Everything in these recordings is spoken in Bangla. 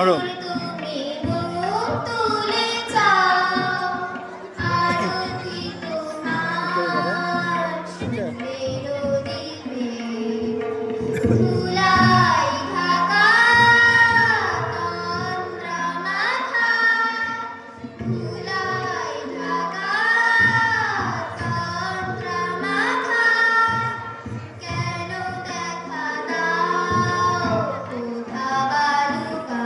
ধরো তুমি মুখ তুলে চাও আরতি তোমার সুরের দিবে ধুলাই ঢাকা তন্দ্রা মাথায় ধুলাই ঢাকা তন্দ্রা মাথায় কেন দেখা দাও কোথা বালুকা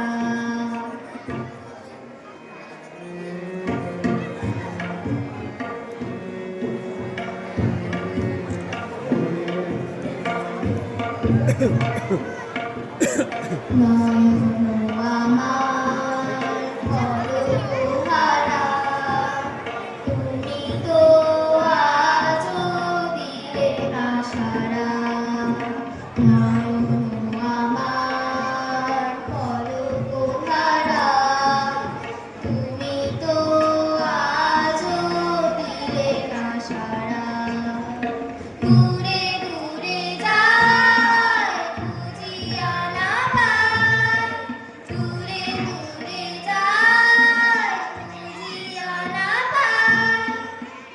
নয়ন আমার পরোহারা তুমি তো আজও দিলে না সাড়া নয়ন আমার পরোহারা তুমি তো আজও দিলে না সাড়া দূরে দূরে যায় খুঁজিয়া না পাই দূরে দূরে যায় খুঁজিয়া না পাই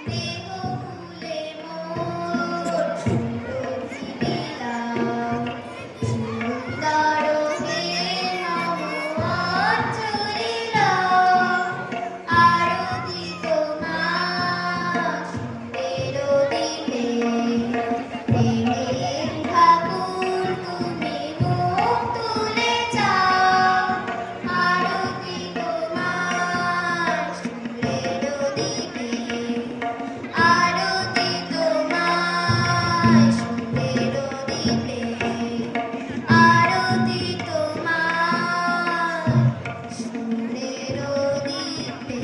দেহ ফুলে মোর সুরভি বিলাও সুন্দর হে নব অঞ্জলিলাও আরতি তোমার সুরের দিবে প্রেমের ঠাকুর তুমি মুখ তুলে চাও আরতি তোমার সুরের দিবে আরতি তোমার সুরের দিবে আরতি তোমার সুরের দিবে